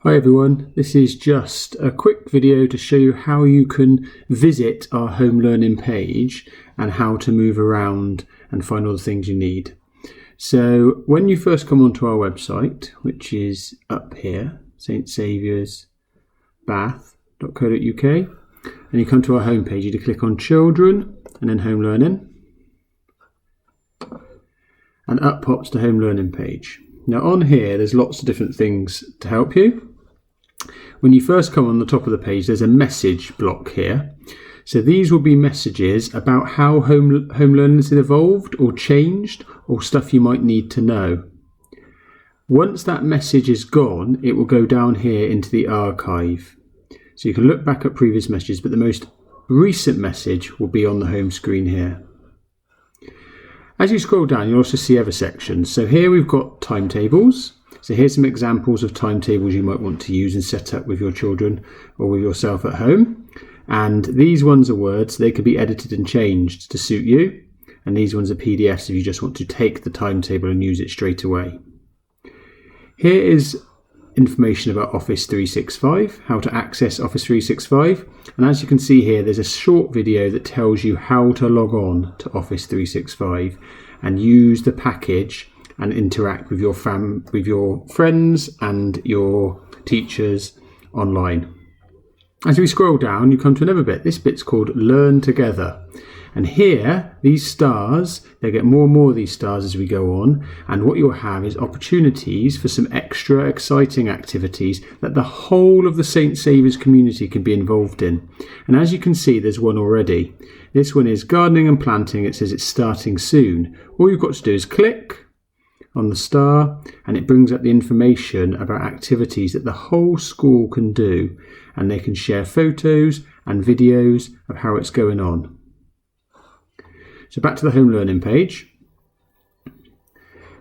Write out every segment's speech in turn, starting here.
Hi everyone, this is just a quick video to show you how you can visit our home learning page and how to move around and find all the things you need. So when you first come onto our website, which is up here, stsaviorsbath.co.uk, and you come to our home page, you click on Children and then Home Learning, and up pops the Home Learning page. Now on here there's lots of different things to help you. When you first come on the top of the page, there's a message block here. So these will be messages about how home learning has evolved or changed, or stuff you might need to know. Once that message is gone, it will go down here into the archive. So you can look back at previous messages, but the most recent message will be on the home screen here. As you scroll down, you'll also see other sections. So here we've got timetables. So here's some examples of timetables you might want to use and set up with your children or with yourself at home. And these ones are words, they can be edited and changed to suit you. And these ones are PDFs if you just want to take the timetable and use it straight away. Here is information about Office 365, how to access Office 365. And as you can see here, there's a short video that tells you how to log on to Office 365 and use the package and interact with your friends and your teachers online. As we scroll down, you come to another bit. This bit's called Learn Together. And here, these stars, they get more and more of these stars as we go on. And what you'll have is opportunities for some extra exciting activities that the whole of the St. Saviour's community can be involved in. And as you can see, there's one already. This one is gardening and planting. It says it's starting soon. All you've got to do is click on the star and it brings up the information about activities that the whole school can do, and they can share photos and videos of how it's going on. So back to the home learning page.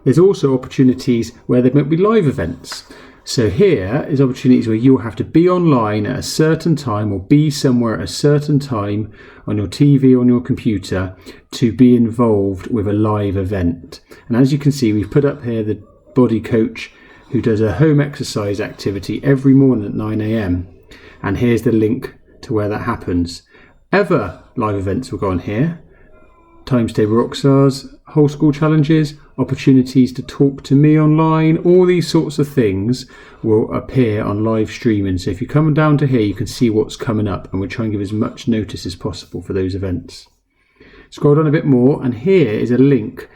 There's also opportunities where there might be live events. So here is opportunities where you'll have to be online at a certain time or be somewhere at a certain time on your TV or on your computer to be involved with a live event. And as you can see, we've put up here the body coach who does a home exercise activity every morning at 9 a.m. And here's the link to where that happens. Other live events will go on here. Timetable Rockstars, whole school challenges, opportunities to talk to me online, all these sorts of things will appear on live streaming. So if you come down to here, you can see what's coming up, and we'll try and give as much notice as possible for those events. Scroll down a bit more, and here is a link.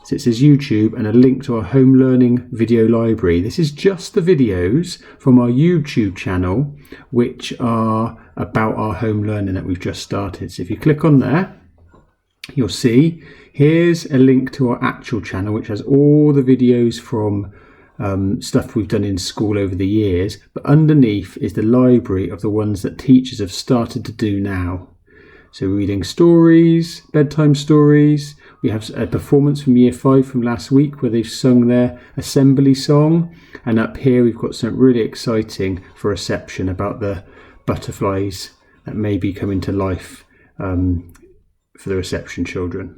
So it says YouTube and a link to our home learning video library. This is just the videos from our YouTube channel, which are about our home learning that we've just started. So if you click on there, you'll see here's a link to our actual channel, which has all the videos from stuff we've done in school over the years, but underneath is the library of the ones that teachers have started to do now. So reading stories, bedtime stories. We have a performance from year 5 from last week where they've sung their assembly song, and up here we've got something really exciting for reception about the butterflies that may be coming to life for the reception children.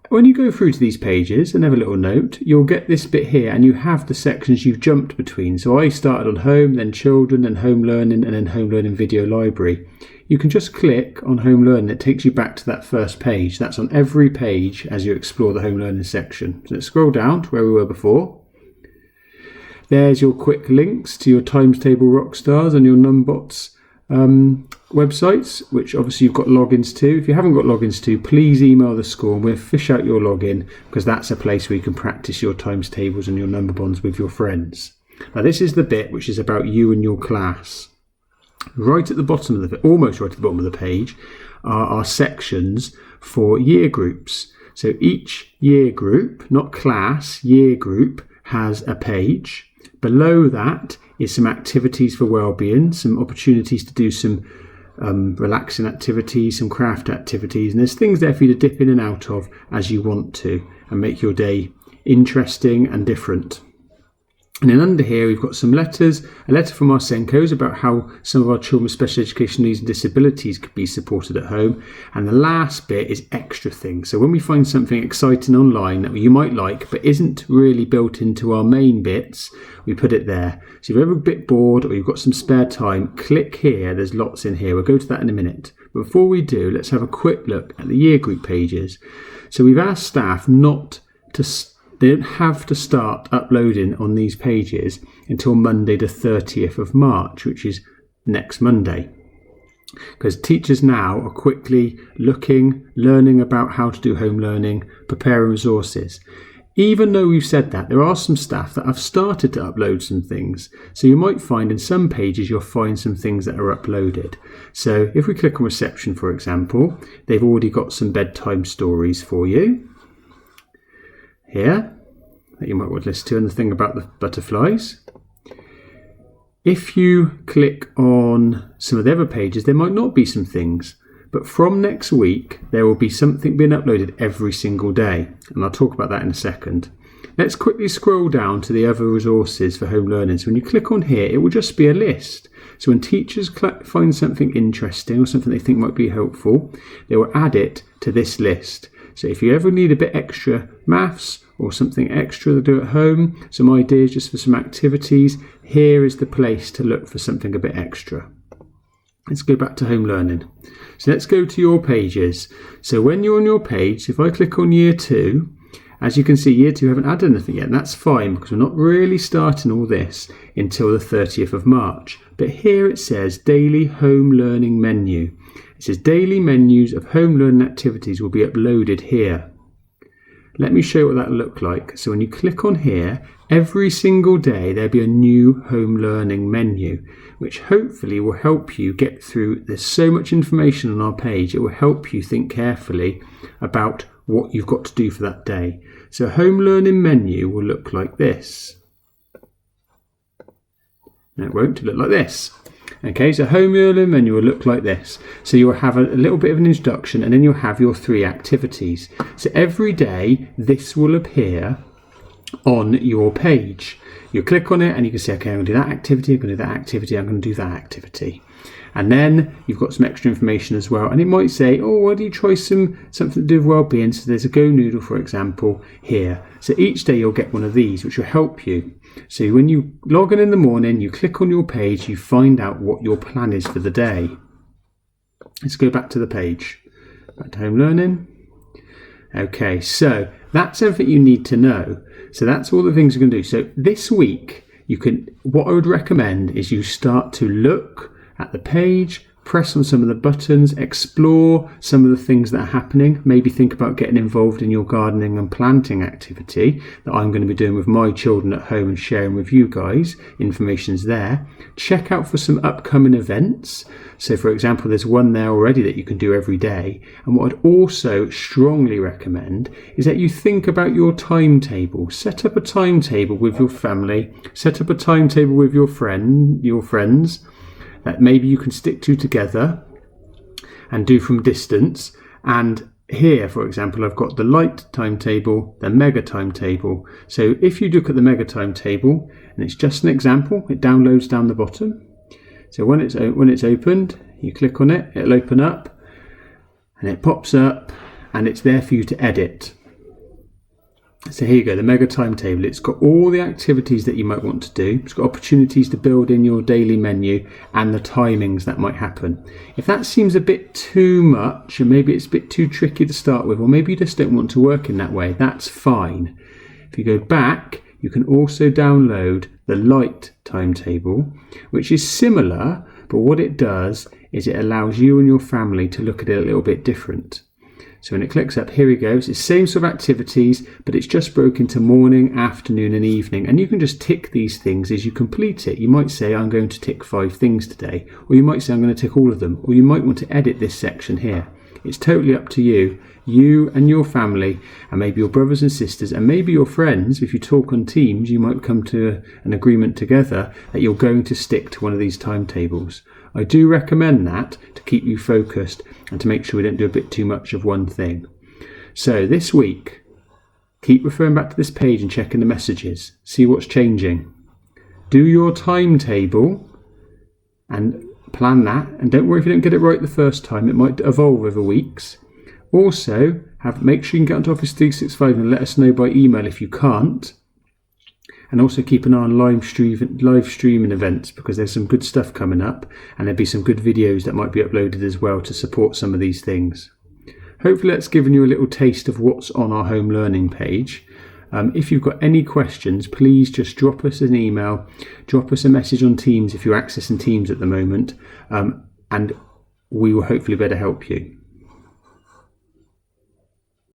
When you go through to these pages, another little note, you'll get this bit here and you have the sections you've jumped between. So I started on home, then children, then home learning, and then home learning video library. You can just click on home learning. It takes you back to that first page. That's on every page as you explore the home learning section. So let's scroll down to where we were before. There's your quick links to your Timetable Rockstars and your Numbots websites, which obviously you've got logins to. If you haven't got logins to, please email the school and we'll fish out your login, because that's a place where you can practice your times tables and your number bonds with your friends. Now this is the bit which is about you and your class. Right at the bottom of almost right at the bottom of the page are our sections for year groups. So each year group, not class, year group has a page. Below that is some activities for wellbeing, some opportunities to do some relaxing activities, some craft activities, and there's things there for you to dip in and out of as you want to and make your day interesting and different. And then under here, we've got some letters, a letter from our Senkos about how some of our children with special education needs and disabilities could be supported at home. And the last bit is extra things. So when we find something exciting online that you might like, but isn't really built into our main bits, we put it there. So if you're ever a bit bored or you've got some spare time, click here. There's lots in here. We'll go to that in a minute. But before we do, let's have a quick look at the year group pages. So we've asked staff not to They don't have to start uploading on these pages until Monday the 30th of March, which is next Monday. Because teachers now are quickly learning about how to do home learning, preparing resources. Even though we've said that, there are some staff that have started to upload some things. So you might find in some pages you'll find some things that are uploaded. So if we click on reception, for example, they've already got some bedtime stories for you here that you might want to listen to, and the thing about the butterflies. If you click on some of the other pages, there might not be some things, but from next week there will be something being uploaded every single day, and I'll talk about that in a second. Let's quickly scroll down to the other resources for home learning. So when you click on here, it will just be a list. So when teachers find something interesting or something they think might be helpful, they will add it to this list. So if you ever need a bit extra maths or something extra to do at home, some ideas just for some activities, here is the place to look for something a bit extra. Let's go back to home learning. So let's go to your pages. So when you're on your page, if I click on year 2, as you can see, year 2 haven't added anything yet, and that's fine because we're not really starting all this until the 30th of March. But here it says daily home learning menu. It says daily menus of home learning activities will be uploaded here. Let me show you what that look like. So when you click on here, every single day there'll be a new home learning menu, which hopefully will help you get through. There's so much information on our page, it will help you think carefully about what you've got to do for that day. So a home learning menu will look like this. No, it won't look like this. Okay, so home learning menu will look like this. So you'll have a little bit of an introduction, and then you'll have your 3 activities. So every day this will appear on your page. You click on it and you can say, okay, I'm going to do that activity, I'm going to do that activity, I'm going to do that activity. And then you've got some extra information as well. And it might say, oh, why don't you try something to do with well-being? So there's a Go Noodle, for example, here. So each day you'll get one of these, which will help you. So when you log in the morning, you click on your page, you find out what your plan is for the day. Let's go back to the page. Back to home learning. Okay, so that's everything you need to know. So that's all the things you're going to do. So this week, what I would recommend is you start to look at the page, press on some of the buttons, explore some of the things that are happening. Maybe think about getting involved in your gardening and planting activity that I'm going to be doing with my children at home and sharing with you guys. Information's there. Check out for some upcoming events. So for example, there's one there already that you can do every day. And what I'd also strongly recommend is that you think about your timetable. Set up a timetable with your family. Set up a timetable with your friends that maybe you can stick to together and do from distance. And here, for example, I've got the light timetable, the mega timetable. So if you look at the mega timetable, and it's just an example, it downloads down the bottom. So when it's opened, you click on it, it'll open up, and it pops up, and it's there for you to edit. So here you go, the mega timetable. It's got all the activities that you might want to do. It's got opportunities to build in your daily menu and the timings that might happen. If that seems a bit too much, and maybe it's a bit too tricky to start with, or maybe you just don't want to work in that way, that's fine. If you go back, you can also download the light timetable, which is similar, but what it does is it allows you and your family to look at it a little bit different. So when it clicks up, here we go. It's the same sort of activities, but it's just broken into morning, afternoon and evening. And you can just tick these things as you complete it. You might say, I'm going to tick 5 things today. Or you might say, I'm going to tick all of them. Or you might want to edit this section here. It's totally up to you. You and your family, and maybe your brothers and sisters, and maybe your friends. If you talk on Teams, you might come to an agreement together that you're going to stick to one of these timetables. I do recommend that to keep you focused and to make sure we don't do a bit too much of one thing. So this week, keep referring back to this page and checking the messages. See what's changing. Do your timetable and plan that. And don't worry if you don't get it right the first time. It might evolve over weeks. Also, make sure you can get onto Office 365 and let us know by email if you can't. And also keep an eye on live streaming events, because there's some good stuff coming up, and there'll be some good videos that might be uploaded as well to support some of these things. Hopefully that's given you a little taste of what's on our home learning page. If you've got any questions, please just drop us an email, drop us a message on Teams if you're accessing Teams at the moment, and we will hopefully be able to help you.